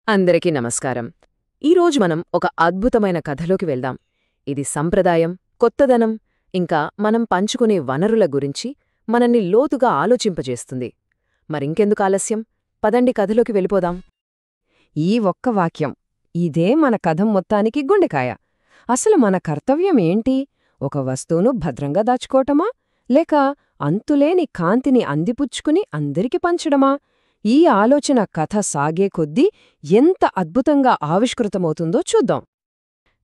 అందరికీ నమస్కారం. ఈరోజు మనం ఒక అద్భుతమైన కథలోకి వెళ్దాం. ఇది సంప్రదాయం, కొత్తదనం, ఇంకా మనం పంచుకునే వనరుల గురించి మనల్ని లోతుగా ఆలోచింపజేస్తుంది. మరింకెందుకు ఆలస్యం, పదండి కథలోకి వెళ్ళిపోదాం. ఈ ఒక్క వాక్యం ఇదే మన కథ మొత్తానికి గుండెకాయ. అసలు మన కర్తవ్యం ఏంటి? ఒక వస్తువును భద్రంగా దాచుకోవటమా, లేక అంతులేని కాంతిని అందిపుచ్చుకుని అందరికి పంచడమా? ఈ ఆలోచన కథ సాగే కొద్దీ ఎంత అద్భుతంగా ఆవిష్కృతమవుతుందో చూద్దాం.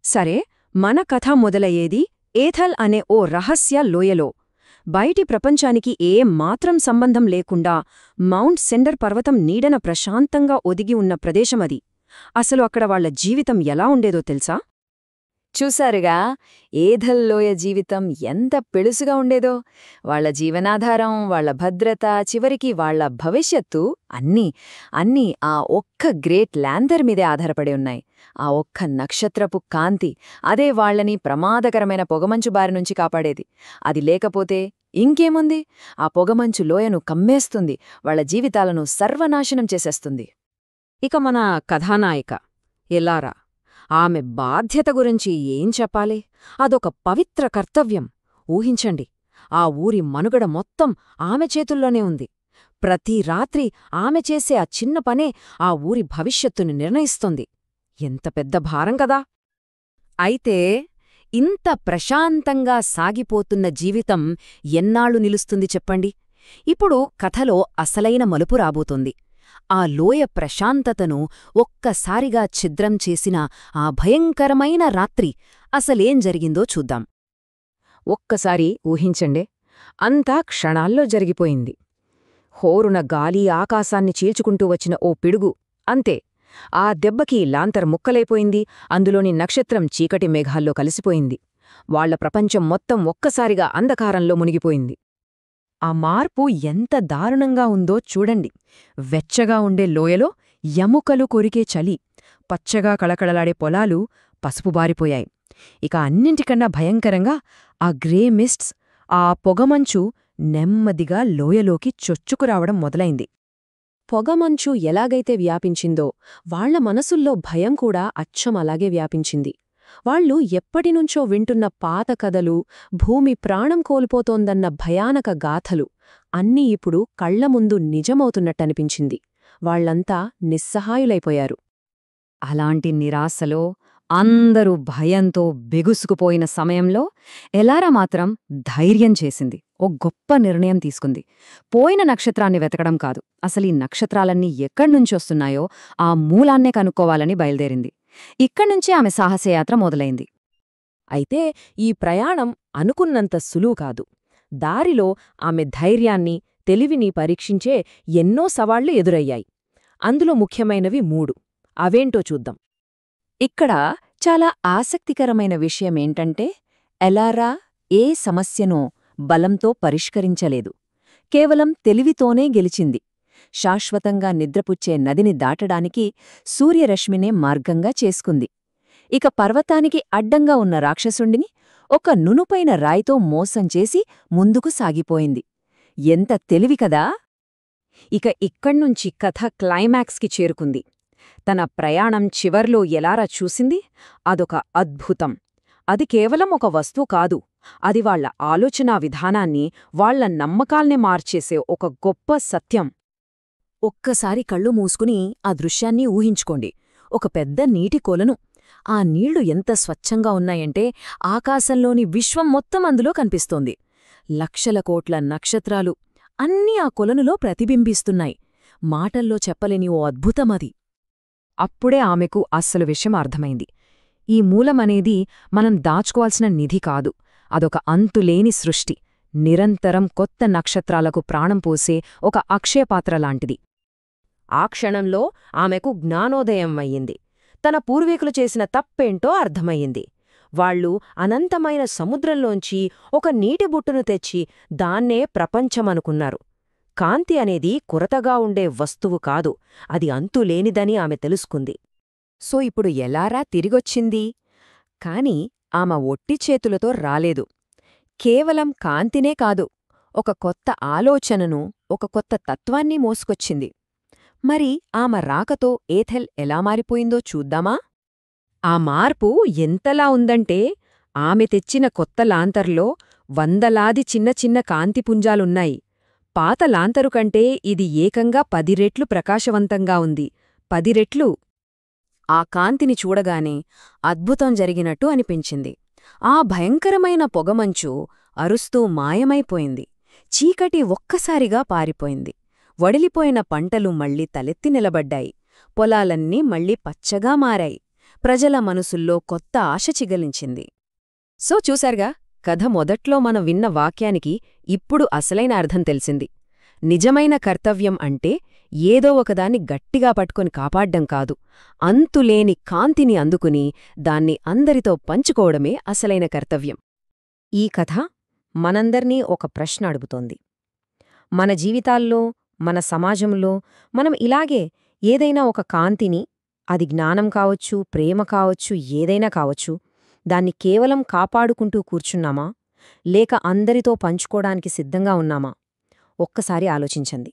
సరే, మన కథ మొదలయ్యేది ఏథల్ అనే ఓ రహస్య లోయలో. బయటి ప్రపంచానికి మాత్రం సంబంధం లేకుండా మౌంట్ సెండర్ పర్వతం నీడన ప్రశాంతంగా ఒదిగి ఉన్న ప్రదేశమది. అసలు అక్కడ వాళ్ల జీవితం ఎలా ఉండేదో తెలుసా? చూశారుగా, ఏథల్లోయ జీవితం ఎంత పెళుసుగా ఉండేదో. వాళ్ల జీవనాధారం, వాళ్ల భద్రత, చివరికి వాళ్ల భవిష్యత్తు అన్నీ ఆ ఒక్క గ్రేట్ ల్యాంథర్ మీదే ఆధారపడి ఉన్నాయి. ఆ ఒక్క నక్షత్రపు కాంతి, అదే వాళ్లని ప్రమాదకరమైన పొగమంచు బారినుంచి కాపాడేది. అది లేకపోతే ఇంకేముంది? ఆ పొగమంచు లోయను కమ్మేస్తుంది, వాళ్ల జీవితాలను సర్వనాశనం చేసేస్తుంది. ఇక మన కథానాయిక ఎలారా, ఆమె బాధ్యత గురించి ఏం చెప్పాలి? అదొక పవిత్ర కర్తవ్యం. ఊహించండి, ఆ ఊరి మనుగడ మొత్తం ఆమె చేతుల్లోనే ఉంది. ప్రతి రాత్రి ఆమె చేసే ఆ చిన్న పనే ఆ ఊరి భవిష్యత్తుని నిర్ణయిస్తుంది. ఎంత పెద్ద భారం కదా! అయితే ఇంత ప్రశాంతంగా సాగిపోతున్న జీవితం ఎన్నాళ్లు నిలుస్తుంది చెప్పండి? ఇప్పుడు కథలో అసలైన మలుపు రాబోతోంది. ఆ లోయ ప్రశాంతతను ఒక్కసారిగా ఛిద్రం చేసిన ఆ భయంకరమైన రాత్రి అసలేం జరిగిందో చూద్దాం. ఒక్కసారి ఊహించండి, అంతా క్షణాల్లో జరిగిపోయింది. హోరున గాలి ఆకాశాన్ని చీల్చుకుంటూ వచ్చిన ఓ పిడుగు, అంతే. ఆ దెబ్బకి లాంతర్ ముక్కలైపోయింది, అందులోని నక్షత్రం చీకటి మేఘాల్లో కలిసిపోయింది. వాళ్ల ప్రపంచం మొత్తం ఒక్కసారిగా అంధకారంలో మునిగిపోయింది. ఆ మార్పు ఎంత దారుణంగా ఉందో చూడండి. వెచ్చగా ఉండే లోయలో ఎముకలు కొరికే చలి, పచ్చగా కళకళలాడే పొలాలు పసుపుబారిపోయాయి. ఇక అన్నింటికన్నా భయంకరంగా ఆ గ్రే మిస్ట్స్, ఆ పొగమంచు నెమ్మదిగా లోయలోకి చొచ్చుకురావడం మొదలైంది. పొగమంచు ఎలాగైతే వ్యాపించిందో వాళ్ల మనసుల్లో భయం కూడా అచ్చం అలాగే వ్యాపించింది. వాళ్లు ఎప్పటినుంచో వింటున్న పాత కథలు, భూమి ప్రాణం కోల్పోతోందన్న భయానక గాథలు అన్నీ ఇప్పుడు కళ్లముందు నిజమవుతున్నట్టనిపించింది. వాళ్లంతా నిస్సహాయులైపోయారు. అలాంటి నిరాశలో, అందరూ భయంతో బెగుసుకుపోయిన సమయంలో ఎలారా మాత్రం ధైర్యం చేసింది. ఓ గొప్ప నిర్ణయం తీసుకుంది. పోయిన నక్షత్రాన్ని వెతకడం కాదు, అసలీ నక్షత్రాలన్నీ ఎక్కడ్నుంచొస్తున్నాయో ఆ మూలాన్నే కనుక్కోవాలని బయలుదేరింది. ఇక్కడ్నుంచే ఆమె సాహసయాత్ర మొదలైంది. అయితే ఈ ప్రయాణం అనుకున్నంత సులువు కాదు. దారిలో ఆమె ధైర్యాన్ని, తెలివిని పరీక్షించే ఎన్నో సవాళ్లు ఎదురయ్యాయి. అందులో ముఖ్యమైనవి 3. అవేంటో చూద్దాం. ఇక్కడ చాలా ఆసక్తికరమైన విషయమేంటంటే, ఎలారా ఏ సమస్యనో బలంతో పరిష్కరించలేదు, కేవలం తెలివితోనే గెలిచింది. శాశ్వతంగా నిద్రపుచ్చే నదిని దాటడానికి సూర్యరశ్మినే మార్గంగా చేసుకుంది. ఇక పర్వతానికి అడ్డంగా ఉన్న రాక్షసుండిని ఒక నునుపైన రాయితో మోసం చేసి ముందుకు సాగిపోయింది. ఎంత తెలివికదా! ఇక ఇక్కడ్నుంచి కథ క్లైమాక్స్కి చేరుకుంది. తన ప్రయాణం చివర్లో ఎలారా చూసింది? అదొక అద్భుతం. అది కేవలం ఒక వస్తువు కాదు, అది వాళ్ల ఆలోచనా విధానాన్ని, వాళ్ల నమ్మకాల్ని మార్చేసే ఒక గొప్ప సత్యం. ఒక్కసారి కళ్ళు మూసుకుని ఆ దృశ్యాన్ని ఊహించుకోండి. ఒక పెద్ద నీటి కొలను. ఆ నీళ్లు ఎంత స్వచ్ఛంగా ఉన్నాయంటే ఆకాశంలోని విశ్వం మొత్తం అందులో కనిపిస్తోంది. లక్షల కోట్ల నక్షత్రాలు అన్నీ ఆ కొలనులో ప్రతిబింబిస్తున్నాయి. మాటల్లో చెప్పలేని ఓ అద్భుతమది. అప్పుడే ఆమెకు అస్సలు విషయం అర్థమైంది. ఈ మూలమనేది మనం దాచుకోవాల్సిన నిధి కాదు, అదొక అంతులేని సృష్టి, నిరంతరం కొత్త నక్షత్రాలకు ప్రాణం పోసే ఒక అక్షయపాత్రలాంటిది. ఆ క్షణంలో ఆమెకు జ్ఞానోదయం అయ్యింది. తన పూర్వీకులు చేసిన తప్పేంటో అర్థమయ్యింది. వాళ్లు అనంతమైన సముద్రంలోంచి ఒక నీటి బుట్టును తెచ్చి దాన్నే ప్రపంచమనుకున్నారు. కాంతి అనేది కొరతగా ఉండే వస్తువు కాదు, అది అంతులేనిదని ఆమె తెలుసుకుంది. సో ఇప్పుడు ఎలారా తిరిగొచ్చింది? కాని ఆమె ఒట్టి చేతులతో రాలేదు. కేవలం కాంతినే కాదు, ఒక కొత్త ఆలోచనను, ఒక కొత్త తత్వాన్ని మోసుకొచ్చింది. మరి ఆమె రాకతో ఏథెల్ ఎలా మారిపోయిందో చూద్దామా? ఆ మార్పు ఎంతలా ఉందంటే ఆమె తెచ్చిన కొత్త లాంతర్లో వందలాది చిన్న చిన్న కాంతిపుంజాలున్నాయి. పాత లాంతరు కంటే ఇది ఏకంగా 10 రెట్లు ప్రకాశవంతంగా ఉంది. 10 రెట్లు! ఆ కాంతిని చూడగానే అద్భుతం జరిగినట్టు అనిపించింది. ఆ భయంకరమైన పొగమంచు అరుస్తూ మాయమైపోయింది. చీకటి ఒక్కసారిగా పారిపోయింది. వడిలిపోయిన పంటలు మళ్లీ తలెత్తి నిలబడ్డాయి. పొలాలన్నీ మళ్లీ పచ్చగా మారాయి. ప్రజల మనసుల్లో కొత్త ఆశ చిగలించింది. సో చూశారుగా, కథ మొదట్లో మనం విన్న వాక్యానికి ఇప్పుడు అసలైన అర్థం తెలిసింది. నిజమైన కర్తవ్యం అంటే ఏదో ఒకదాన్ని గట్టిగా పట్టుకొని కాపాడ్డం కాదు, అంతులేని కాంతిని అందుకుని దాన్ని అందరితో పంచుకోవడమే అసలైన కర్తవ్యం. ఈ కథ మనందర్నీ ఒక ప్రశ్న అడుగుతోంది. మన జీవితాల్లో, మన సమాజంలో మనం ఇలాగే ఏదైనా ఒక కాంతిని, అది జ్ఞానం కావచ్చు, ప్రేమ కావచ్చు, ఏదైనా కావచ్చు, దాన్ని కేవలం కాపాడుకుంటూ కూర్చున్నామా, లేక అందరితో పంచుకోడానికి సిద్ధంగా ఉన్నామా? ఒక్కసారి ఆలోచించండి.